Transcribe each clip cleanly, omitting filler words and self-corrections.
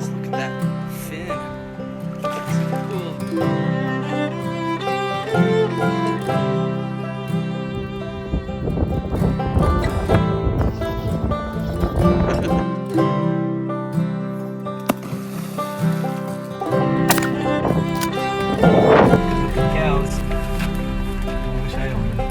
look at that fin. So cool. Cows. I wish I owned them.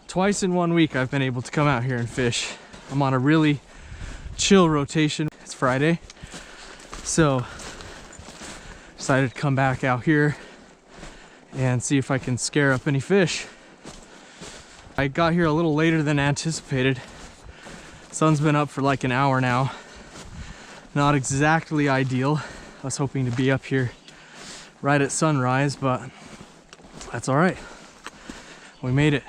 Twice in 1 week I've been able to come out here and fish. I'm on a really chill rotation. It's Friday, so decided to come back out here and see if I can scare up any fish. I got here a little later than anticipated. Sun's been up for like an hour now. Not exactly ideal. I was hoping to be up here right at sunrise, but that's all right. We made it.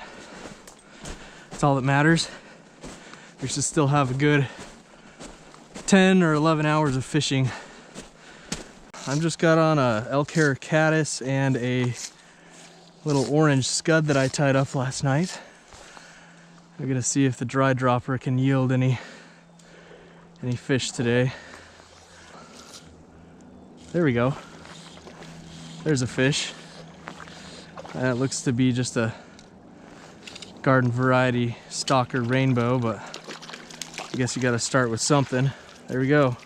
That's all that matters. We should still have a good 10 or 11 hours of fishing. I've just got on a elk hair caddis and a little orange scud that I tied up last night. We're gonna see if the dry dropper can yield any fish today. There we go. There's a fish. That looks to be just a garden variety stalker rainbow, but I guess you got to start with something. There we go.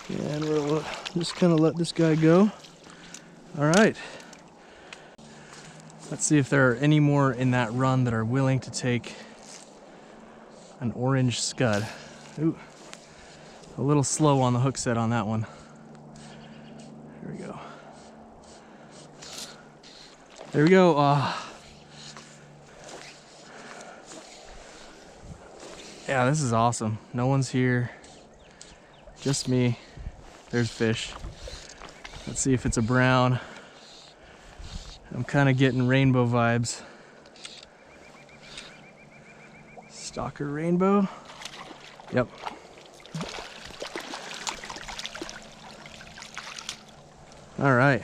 And we'll just kind of let this guy go. All right. Let's see if there are any more in that run that are willing to take an orange scud. Ooh, a little slow on the hook set on that one. Here we go. There we go. Yeah, this is awesome. No one's here. Just me. There's fish. Let's see if it's a brown. I'm kind of getting rainbow vibes. Stalker rainbow. Yep. All right.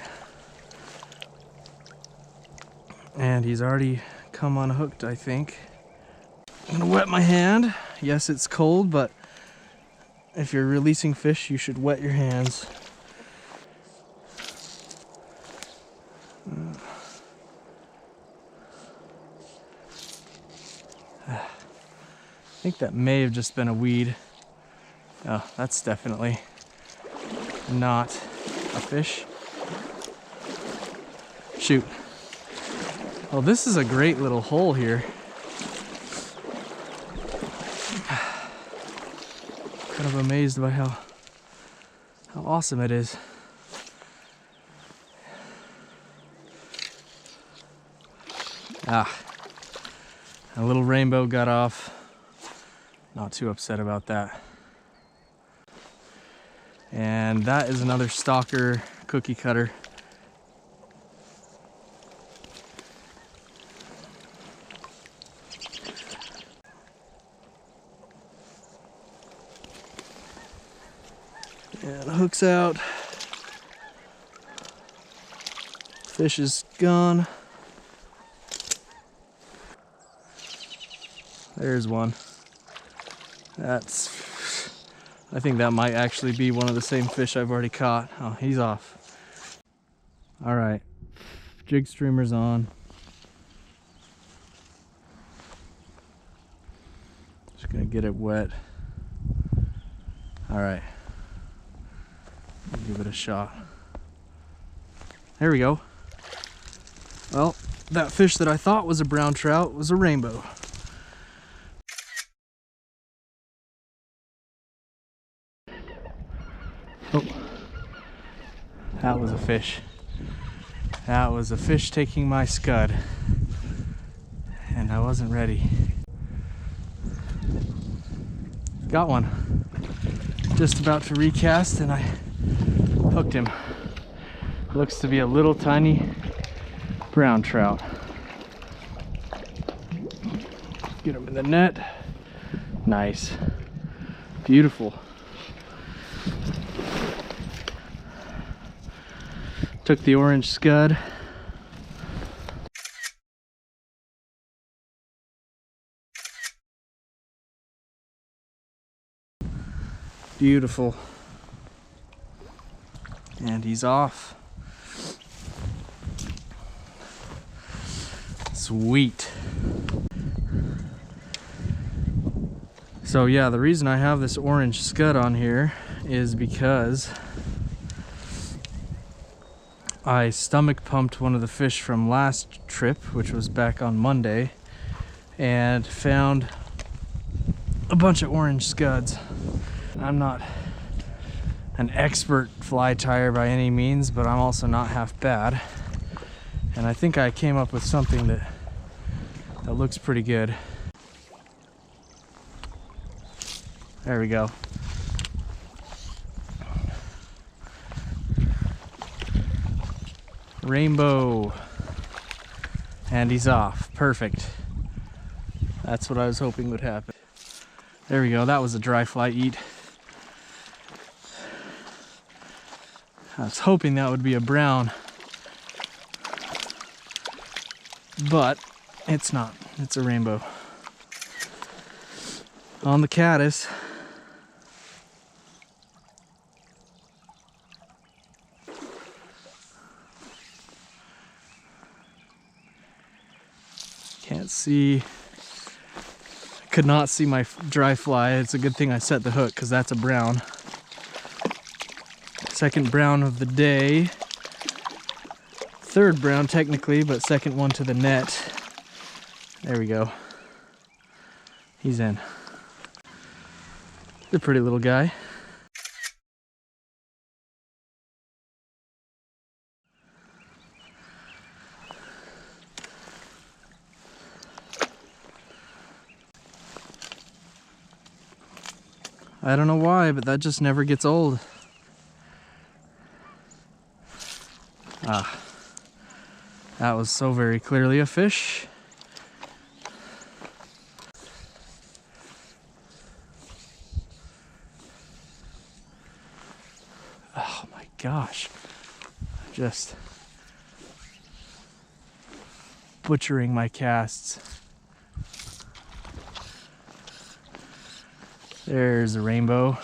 And he's already come unhooked, I think. I'm gonna wet my hand. Yes, it's cold, but if you're releasing fish, you should wet your hands. I think that may have just been a weed. Oh, that's definitely not a fish. Shoot. Well, this is a great little hole here. Kind of amazed by how awesome it is. A little rainbow got off. Not too upset about that. And that is another stalker cookie cutter. And the hook's out. Fish is gone. There's one. I think that might actually be one of the same fish I've already caught. Oh, he's off. All right, Jig streamer's on. Just gonna get it wet. All right, give it a shot. There we go. Well, that fish that I thought was a brown trout was a rainbow. Oh, that was a fish. That was a fish taking my scud, and I wasn't ready. Got one. Just about to recast, and I hooked him. Looks to be a little tiny brown trout. Get him in the net. Nice. Beautiful. Took the orange scud. Beautiful. And he's off. Sweet. So yeah, the reason I have this orange scud on here is because I stomach pumped one of the fish from last trip, which was back on Monday, and found a bunch of orange scuds. I'm not an expert fly tyer by any means, but I'm also not half bad. And I think I came up with something that looks pretty good. There we go. Rainbow. And he's off. Perfect. That's what I was hoping would happen. There we go. That was a dry fly eat. I was hoping that would be a brown, but it's not. It's a rainbow. On the caddis. Can't see. Could not see my dry fly. It's a good thing I set the hook, because that's a brown. Second brown of the day. Third brown technically, but second one to the net. There we go. He's in. He's a pretty little guy. I don't know why, but that just never gets old. Ah, that was so very clearly a fish. Oh my gosh, just butchering my casts. There's a rainbow.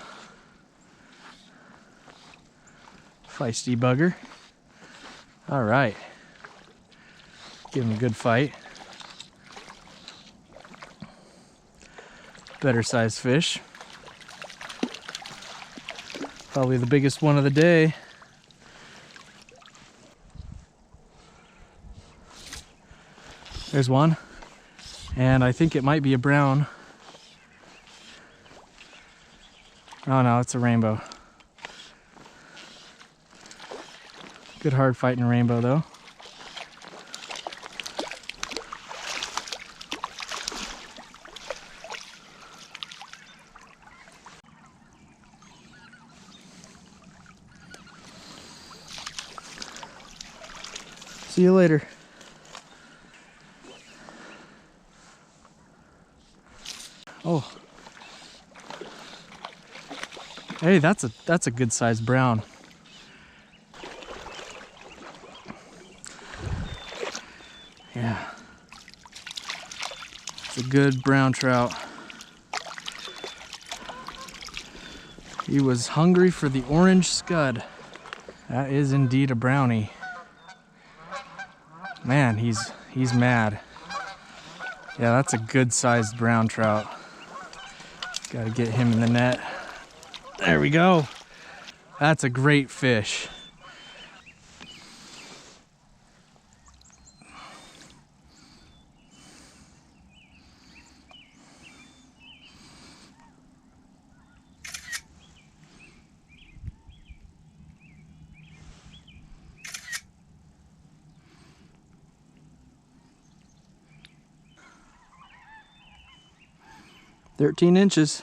Feisty bugger. All right. Give him a good fight. Better sized fish. Probably the biggest one of the day. There's one. And I think it might be a brown. Oh no, it's a rainbow. Good hard fighting rainbow though. See you later. Oh. Hey, that's a good sized brown. Yeah. It's a good brown trout. He was hungry for the orange scud. That is indeed a brownie. Man, he's mad. Yeah, that's a good sized brown trout. Gotta get him in the net. There we go. That's a great fish. "13 inches.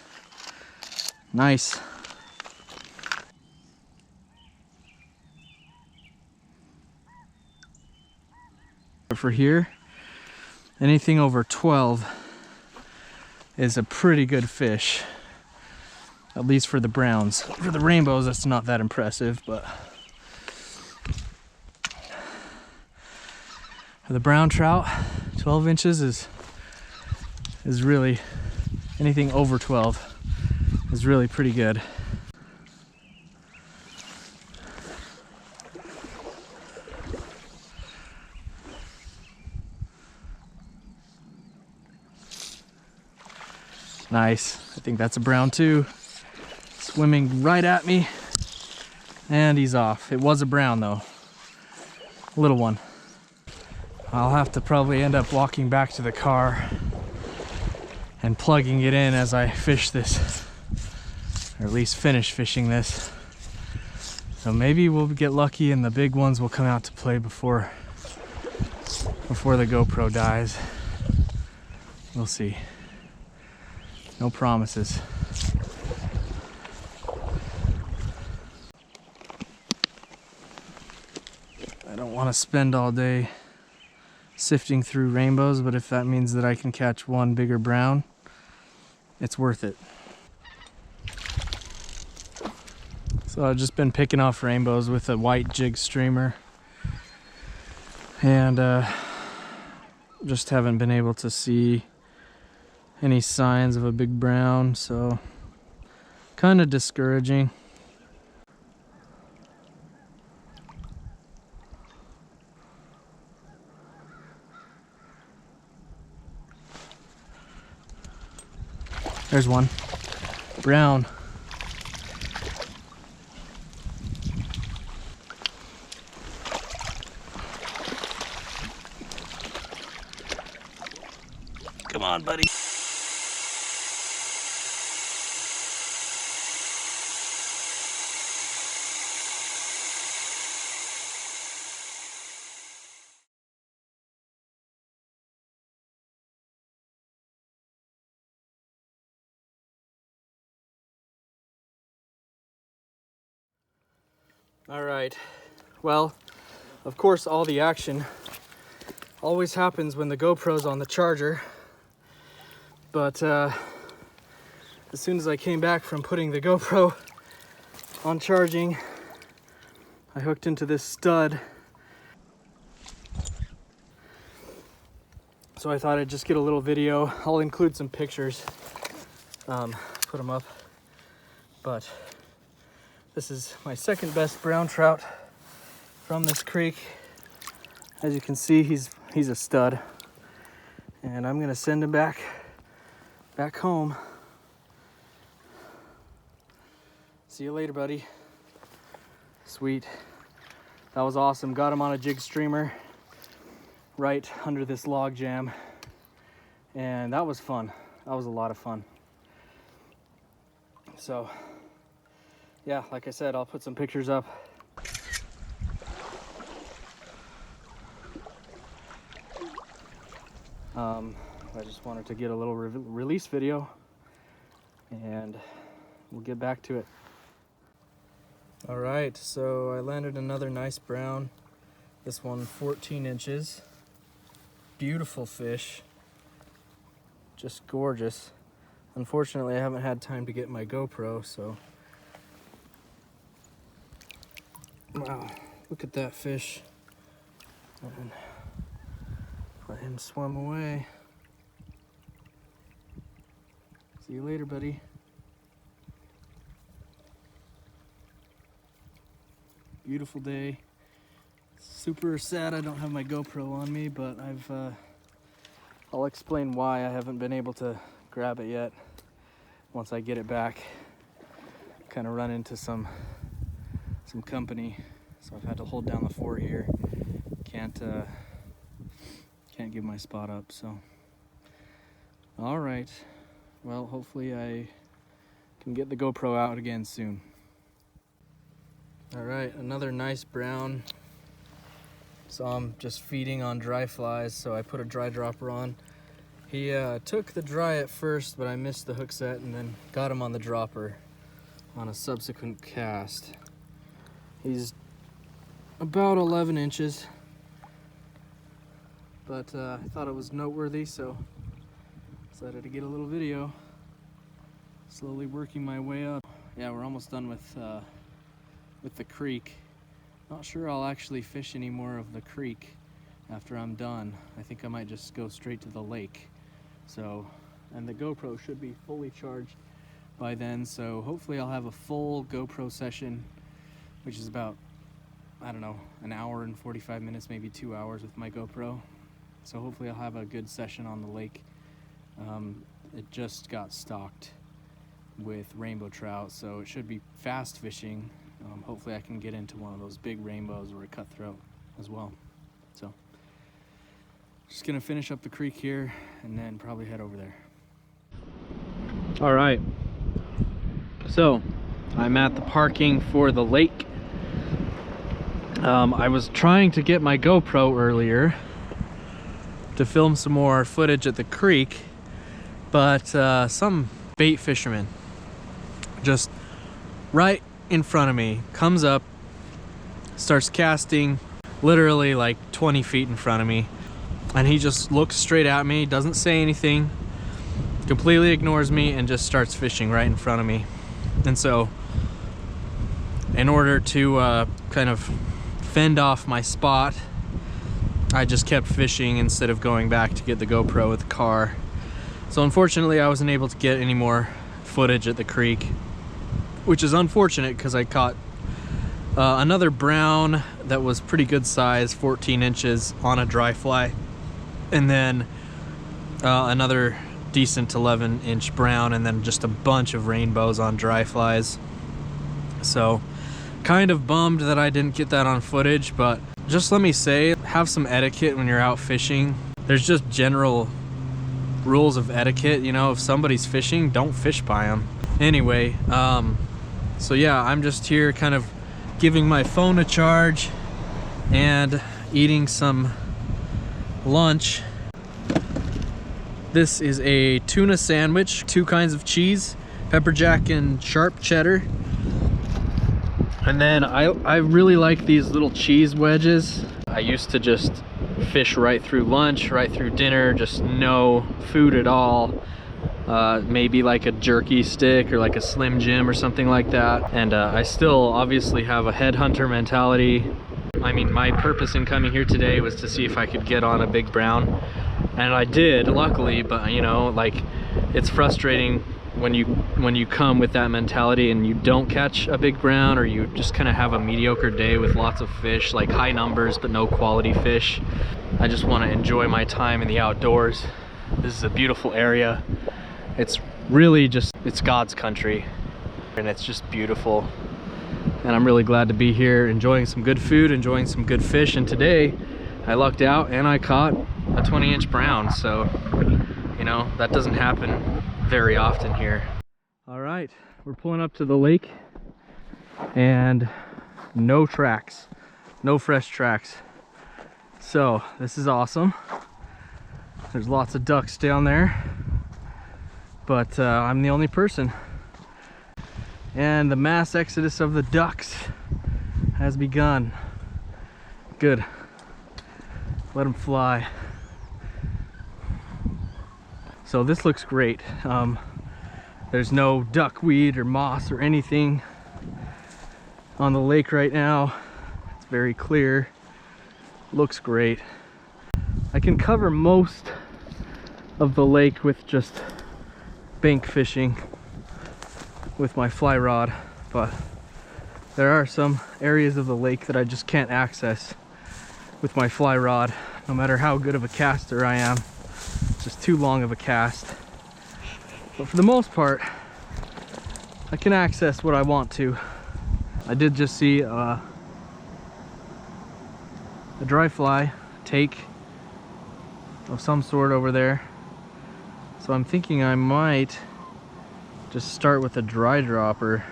Nice. For here, anything over 12 is a pretty good fish. At least for the browns. For the rainbows, that's not that impressive, but for the brown trout, 12 inches is really, anything over 12 is really pretty good. Nice. I think that's a brown too. Swimming right at me. And he's off. It was a brown though. Little one. I'll have to probably end up walking back to the car and plugging it in as I fish this, or at least finish fishing this. So maybe we'll get lucky and the big ones will come out to play before the GoPro dies. We'll see. No promises. I don't want to spend all day sifting through rainbows, but if that means that I can catch one bigger brown, it's worth it. So I've just been picking off rainbows with a white jig streamer, and just haven't been able to see any signs of a big brown, so kind of discouraging. There's one. Brown. Come on, buddy. All right, well, of course, all the action always happens when the GoPro's on the charger, but as soon as I came back from putting the GoPro on charging, I hooked into this stud. So I thought I'd just get a little video. I'll include some pictures, put them up, but this is my second best brown trout from this creek. As you can see, he's a stud, and I'm gonna send him back home. See you later, buddy. Sweet. That was awesome. Got him on a jig streamer right under this log jam, and that was fun. That was a lot of fun. So yeah, like I said, I'll put some pictures up. I just wanted to get a little release video, and we'll get back to it. All right, so I landed another nice brown. This one 14 inches. Beautiful fish. Just gorgeous. Unfortunately, I haven't had time to get my GoPro, so. Wow, look at that fish. And let him swim away. See you later, buddy. Beautiful day. Super sad I don't have my GoPro on me, but I'll explain why I haven't been able to grab it yet. Once I get it back, kind of run into some company, so I've had to hold down the fort here. Can't give my spot up, so. All right, well, hopefully I can get the GoPro out again soon. All right, another nice brown. So I'm just feeding on dry flies, so I put a dry dropper on. He took the dry at first, but I missed the hook set and then got him on the dropper on a subsequent cast. He's about 11 inches, but I thought it was noteworthy, so decided to get a little video. Slowly working my way up. Yeah, we're almost done with the creek. Not sure I'll actually fish any more of the creek after I'm done. I think I might just go straight to the lake. So, and the GoPro should be fully charged by then, so hopefully I'll have a full GoPro session, which is about, I don't know, an hour and 45 minutes, maybe 2 hours with my GoPro. So hopefully I'll have a good session on the lake. It just got stocked with rainbow trout, so it should be fast fishing. Hopefully I can get into one of those big rainbows or a cutthroat as well. So just gonna finish up the creek here and then probably head over there. All right, so I'm at the parking for the lake. I was trying to get my GoPro earlier to film some more footage at the creek, but some bait fisherman just right in front of me comes up, starts casting literally like 20 feet in front of me, and he just looks straight at me, doesn't say anything, completely ignores me, and just starts fishing right in front of me. And so in order to kind of fend off my spot, I just kept fishing instead of going back to get the GoPro with the car. So unfortunately I wasn't able to get any more footage at the creek, which is unfortunate because I caught another brown that was pretty good size, 14 inches on a dry fly, and then another decent 11-inch brown, and then just a bunch of rainbows on dry flies. So kind of bummed that I didn't get that on footage, but just let me say, have some etiquette when you're out fishing. There's just general rules of etiquette, you know. If somebody's fishing, don't fish by them. Anyway, so yeah, I'm just here kind of giving my phone a charge and eating some lunch. This is a tuna sandwich, 2 kinds of cheese, pepper jack and sharp cheddar. And then I really like these little cheese wedges. I used to just fish right through lunch, right through dinner, just no food at all. Maybe like a jerky stick or like a Slim Jim or something like that. And I still obviously have a headhunter mentality. I mean, my purpose in coming here today was to see if I could get on a big brown, and I did, luckily. But you know, like, it's frustrating when you come with that mentality and you don't catch a big brown, or you just kind of have a mediocre day with lots of fish, like high numbers but no quality fish. I just want to enjoy my time in the outdoors. This is a beautiful area. It's really just, it's God's country, and it's just beautiful. And I'm really glad to be here, enjoying some good food, enjoying some good fish. And today I lucked out and I caught a 20-inch brown. So, you know, that doesn't happen very often here. All right, we're pulling up to the lake and no tracks, no fresh tracks. So this is awesome. There's lots of ducks down there, but I'm the only person. And the mass exodus of the ducks has begun. Good. Let them fly. So this looks great. There's no duckweed or moss or anything on the lake right now. It's very clear. Looks great. I can cover most of the lake with just bank fishing with my fly rod, but there are some areas of the lake that I just can't access with my fly rod, no matter how good of a caster I am. It's just too long of a cast. But for the most part, I can access what I want to. I did just see a dry fly take of some sort over there. So I'm thinking I might just start with a dry dropper.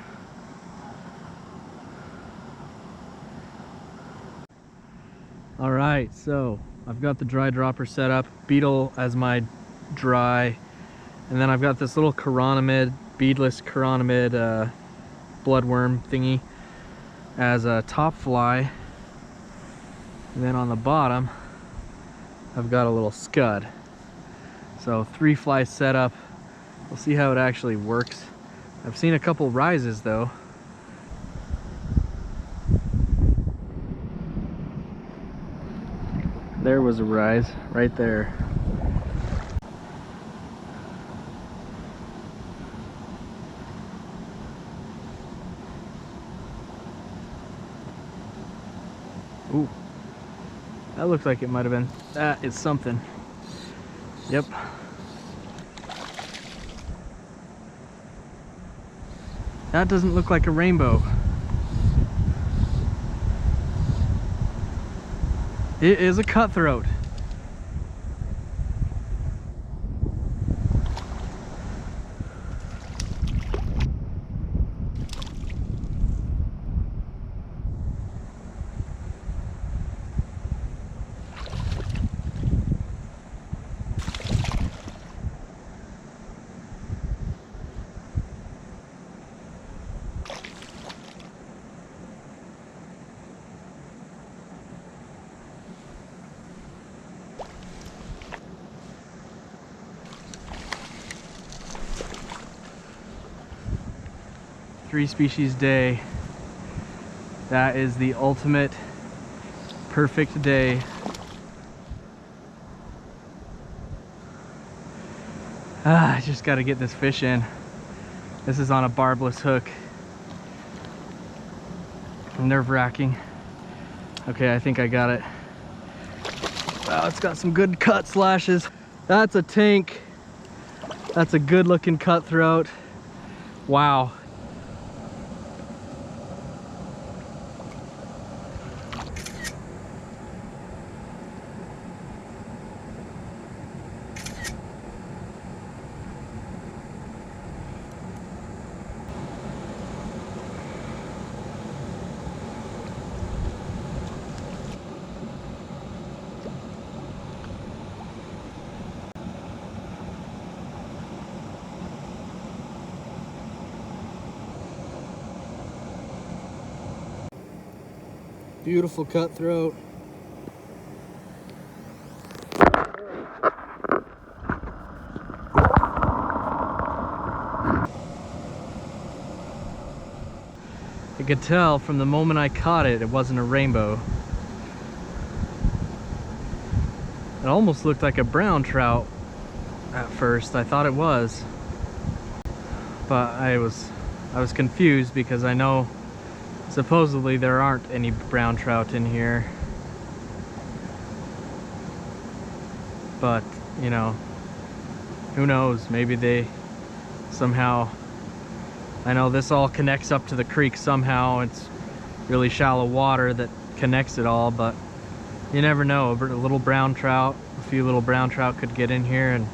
All right, so I've got the dry dropper set up, beetle as my dry, and then I've got this little chironomid, beadless chironomid bloodworm thingy as a top fly. And then on the bottom, I've got a little scud. So 3 fly setup. We'll see how it actually works. I've seen a couple rises though. There was a rise right there. Ooh, that looks like it might have been. That is something. Yep. That doesn't look like a rainbow. It is a cutthroat. Three species day. That is the ultimate perfect day. I just got to get this fish in. This is on a barbless hook. Nerve-wracking. Okay, I think I got it. Wow, it's got some good cut slashes. That's a tank. That's a good looking cutthroat. Wow. Beautiful cutthroat. I could tell from the moment I caught it, it wasn't a rainbow. It almost looked like a brown trout at first. I thought it was, but I was confused because I know supposedly there aren't any brown trout in here. But, you know, who knows? Maybe they somehow, I know this all connects up to the creek somehow. It's really shallow water that connects it all, but you never know. A little brown trout, a few little brown trout could get in here and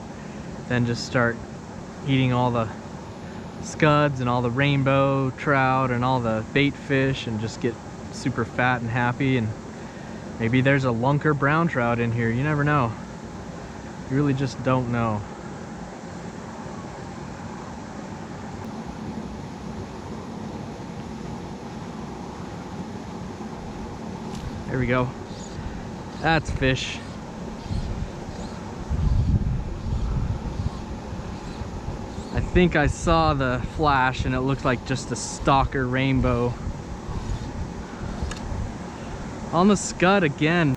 then just start eating all the scuds and all the rainbow trout and all the bait fish and just get super fat and happy. And maybe there's a lunker brown trout in here. You never know. You really just don't know. There we go. That's fish. I think I saw the flash and it looked like just a stalker rainbow. On the scud again.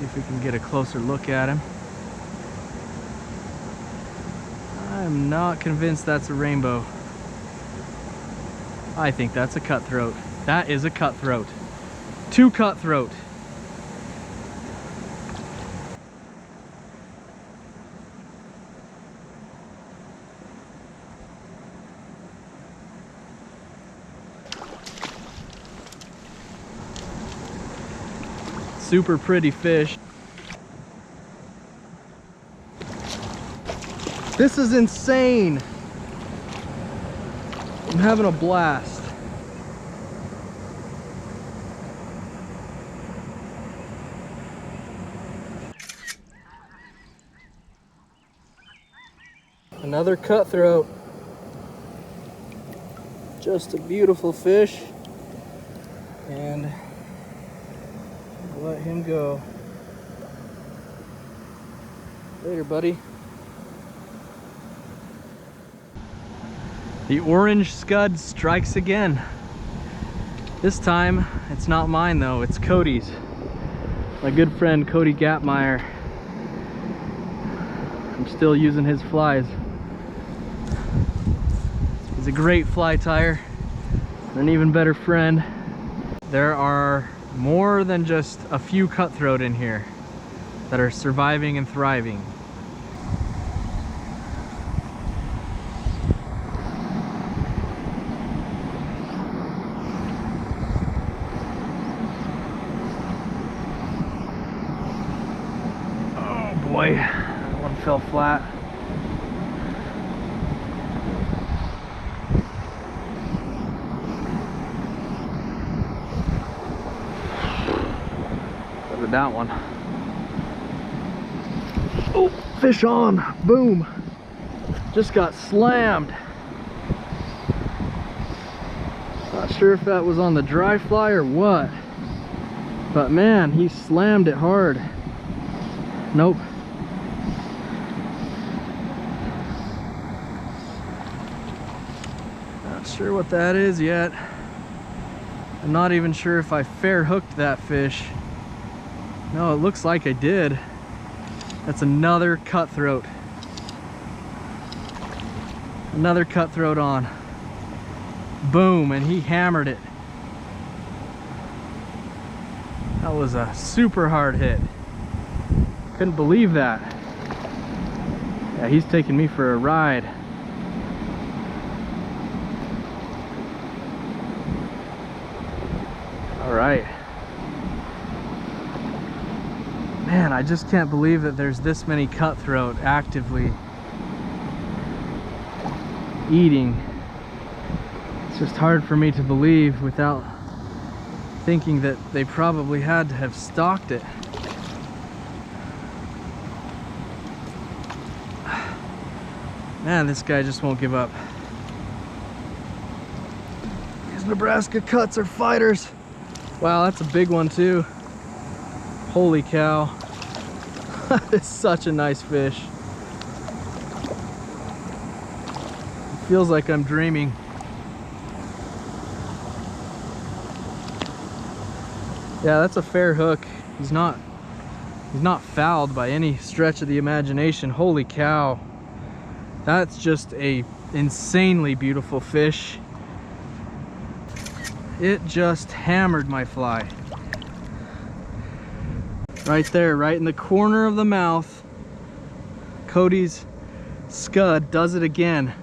See if we can get a closer look at him. I'm not convinced that's a rainbow. I think that's a cutthroat. That is a cutthroat. Two cutthroat. Super pretty fish. This is insane. I'm having a blast. Another cutthroat. Just a beautiful fish. And let him go. Later, buddy. The orange scud strikes again. This time, it's not mine though, it's Cody's. My good friend Cody Gatmeyer. I'm still using his flies. He's a great fly tyer, an even better friend. There are more than just a few cutthroat in here that are surviving and thriving. Oh boy, that one fell flat. Look at that one. Oh, fish on, boom. Just got slammed. Not sure if that was on the dry fly or what, but man, he slammed it hard. Nope. Not sure what that is yet. I'm not even sure if I fair hooked that fish. No, it looks like I did. That's another cutthroat. Another cutthroat on. Boom, and he hammered it. That was a super hard hit. Couldn't believe that. Yeah, he's taking me for a ride. All right. Man, I just can't believe that there's this many cutthroat actively eating. It's just hard for me to believe without thinking that they probably had to have stalked it. Man, this guy just won't give up. These Nebraska cuts are fighters. Wow, that's a big one too. Holy cow. It's such a nice fish. It feels like I'm dreaming. Yeah, that's a fair hook. He's not fouled by any stretch of the imagination. Holy cow. That's just a insanely beautiful fish. It just hammered my fly. Right there, right in the corner of the mouth. Cody's scud does it again.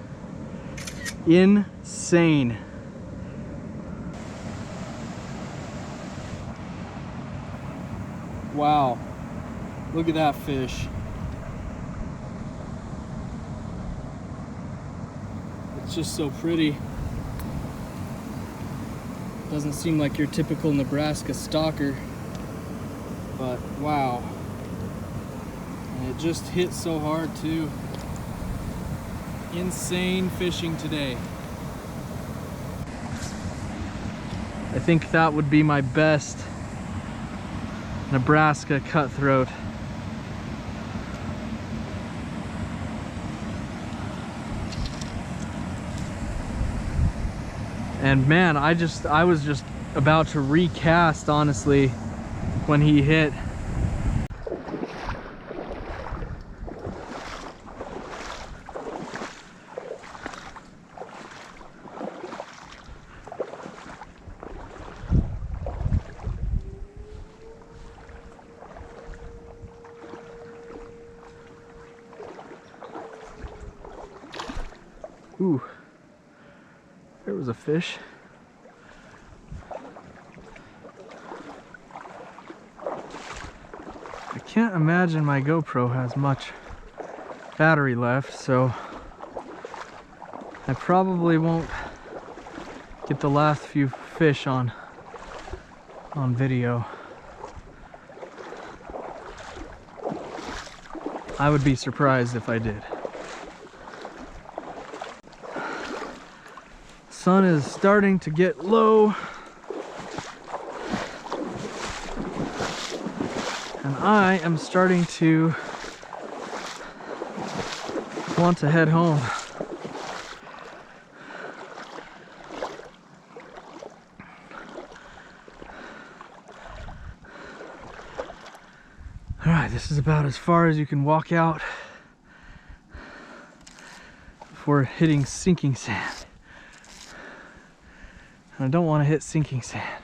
Insane. Wow, look at that fish. It's just so pretty. Doesn't seem like your typical Nebraska stalker, but wow. And it just hit so hard too. Insane fishing today. I think that would be my best Nebraska cutthroat. And man, I was just about to recast, honestly, when he hit. Ooh, there was a fish. I can't imagine my GoPro has much battery left, so I probably won't get the last few fish on video. I would be surprised if I did. Sun is starting to get low, and I am starting to want to head home. All right, this is about as far as you can walk out before hitting sinking sand. And I don't want to hit sinking sand.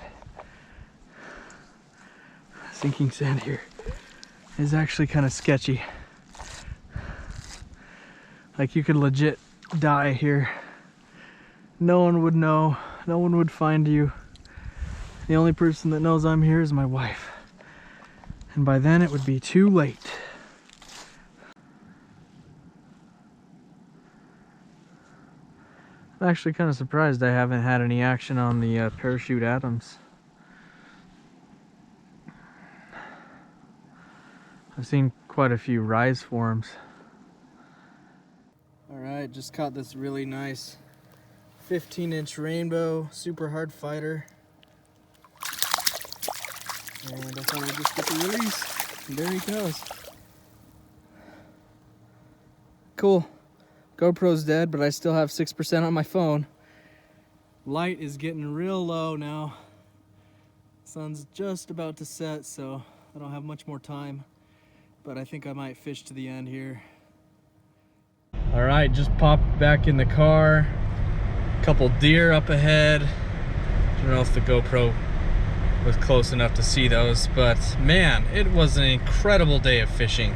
Sinking sand here is actually kind of sketchy. Like, you could legit die here. No one would know. No one would find you. The only person that knows I'm here is my wife. And by then it would be too late. I'm actually kind of surprised I haven't had any action on the parachute Adams. I've seen quite a few rise forms. Alright, just caught this really nice 15-inch rainbow, super hard fighter. And I thought I'd just get the release. And there he goes. Cool. GoPro's dead, but I still have 6% on my phone. Light is getting real low now. Sun's just about to set, so I don't have much more time. But I think I might fish to the end here. All right, just popped back in the car. Couple deer up ahead. I don't know if the GoPro was close enough to see those, but man, it was an incredible day of fishing.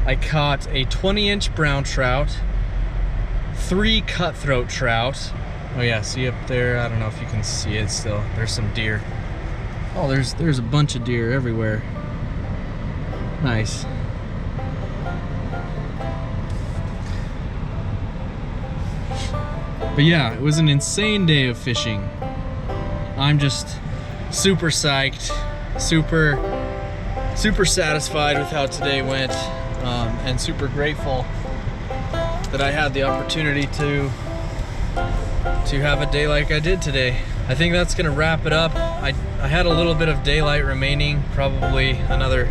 I caught a 20-inch brown trout, 3 cutthroat trout. Oh yeah, see up there? I don't know if you can see it still. There's some deer. Oh, there's a bunch of deer everywhere. Nice. But yeah, it was an insane day of fishing. I'm just super psyched, super satisfied with how today went, and super grateful that I had the opportunity to have a day like I did today. I think that's gonna wrap it up. I had a little bit of daylight remaining, probably another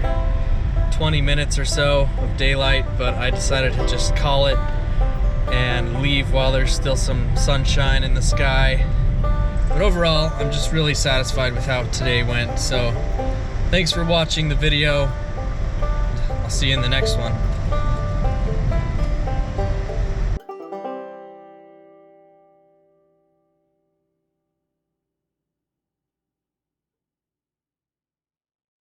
20 minutes or so of daylight, but I decided to just call it and leave while there's still some sunshine in the sky. But overall, I'm just really satisfied with how today went. So thanks for watching the video. I'll see you in the next one.